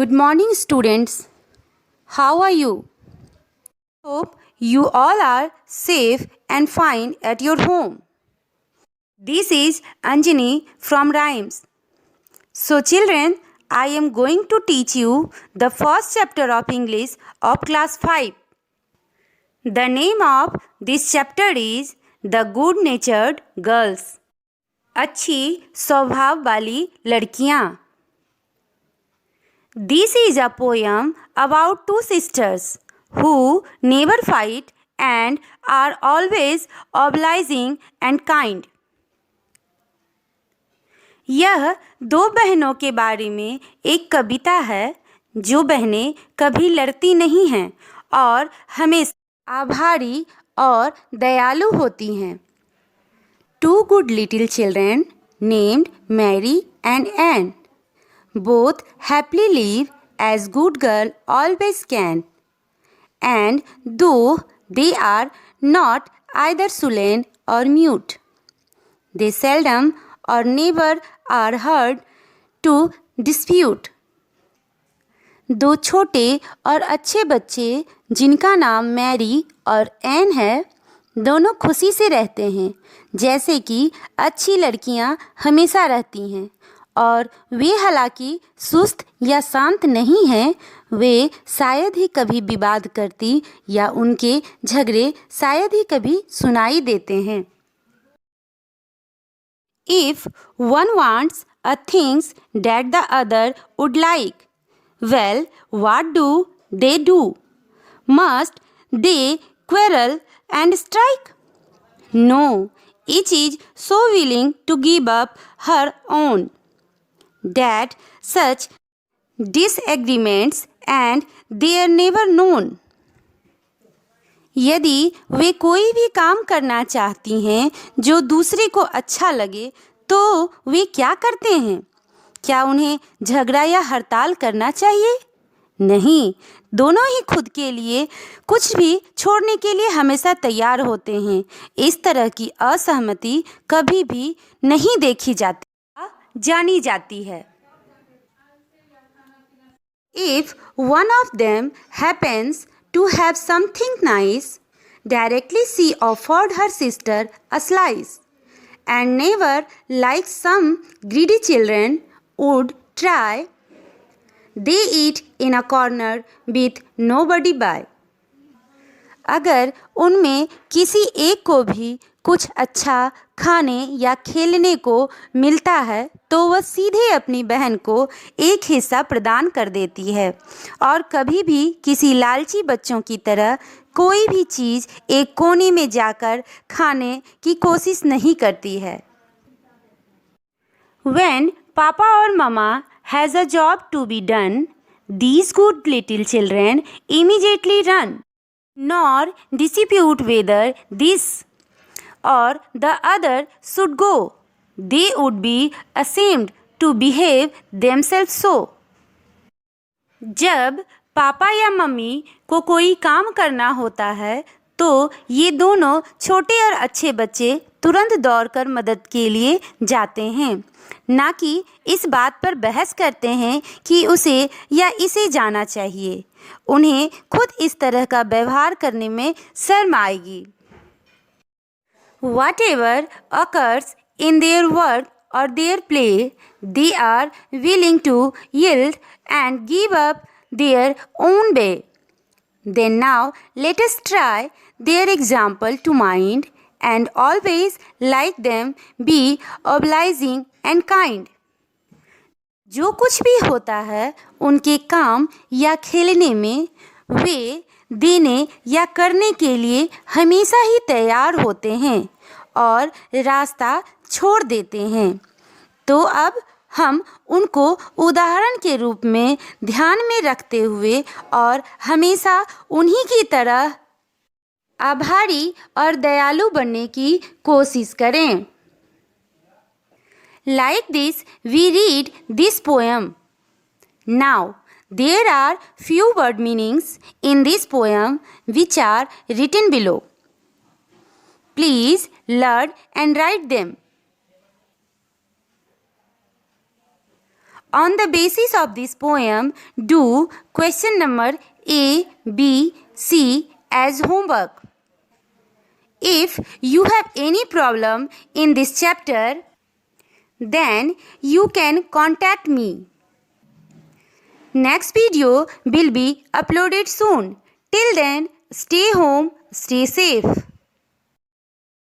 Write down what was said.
Good morning, students. How are you? Hope you all are safe and fine at your home. This is Anjani from Rhymes. So, children, I am going to teach you the first chapter of English of class 5. The name of this chapter is The Good Natured Girls. अच्छी स्वभाव वाली लड़कियाँ. This is a poem about two sisters who never fight and are always obliging and kind. यह दो बहनों के बारे में एक कविता है जो बहनें कभी लड़ती नहीं हैं और हमेशा आभारी और दयालु होती हैं. Two good little children named Mary and Anne both happily live as good girl always can, and though they are not either sullen or mute, they seldom or never are heard to dispute. दो छोटे और अच्छे बच्चे जिनका नाम Mary और N है, दोनों खुशी से रहते हैं जैसे कि अच्छी लड़कियां हमेशा रहती हैं, और वे हालांकि सुस्त या शांत नहीं हैं, वे शायद ही कभी विवाद करती या उनके झगड़े शायद ही कभी सुनाई देते हैं. If one wants a things that the other would like, well, what do they do? Must they quarrel and strike? No, each is so willing to give up her own that such disagreements and they are never known. यदि वे कोई भी काम करना चाहती हैं जो दूसरे को अच्छा लगे तो वे क्या करते हैं? क्या उन्हें झगड़ा या हड़ताल करना चाहिए? नहीं, दोनों ही खुद के लिए कुछ भी छोड़ने के लिए हमेशा तैयार होते हैं. इस तरह की असहमति कभी भी नहीं देखी जानी जाती है. If one of them happens to have something nice, directly she offered her sister a slice, and never, like some greedy children would try, they eat in a corner with nobody by. अगर उनमें किसी एक को भी कुछ अच्छा खाने या खेलने को मिलता है तो वह सीधे अपनी बहन को एक हिस्सा प्रदान कर देती है, और कभी भी किसी लालची बच्चों की तरह कोई भी चीज़ एक कोने में जाकर खाने की कोशिश नहीं करती है. When Papa or Mama has a job to be done, these good little children immediately run, nor dispute whether this or the other should go. They would be ashamed to behave themselves so. जब पापा या mummy को कोई काम करना होता है तो ये दोनों छोटे और अच्छे बच्चे तुरंत दौड़कर मदद के लिए जाते हैं, ना कि इस बात पर बहस करते हैं कि उसे या इसे जाना चाहिए. उन्हें खुद इस तरह का व्यवहार करने में शर्म आएगी. Whatever occurs in their work or their play, they are willing to yield and give up their own way. Then now let us try their example to mind and always like them be obliging and kind. जो कुछ भी होता है उनके काम या खेलने में वे देने या करने के लिए हमेशा ही तैयार होते हैं और रास्ता छोड़ देते हैं. तो अब हम उनको उदाहरण के रूप में ध्यान में रखते हुए और हमेशा उन्हीं की तरह आभारी और दयालु बनने की कोशिश करें. Like this, we read this poem. Now, there are few word meanings in this poem which are written below. Please learn and write them. On the basis of this poem, do question number A, B, C as homework. If you have any problem in this chapter, then you can contact me. Next video will be uploaded soon. Till then, stay home, stay safe.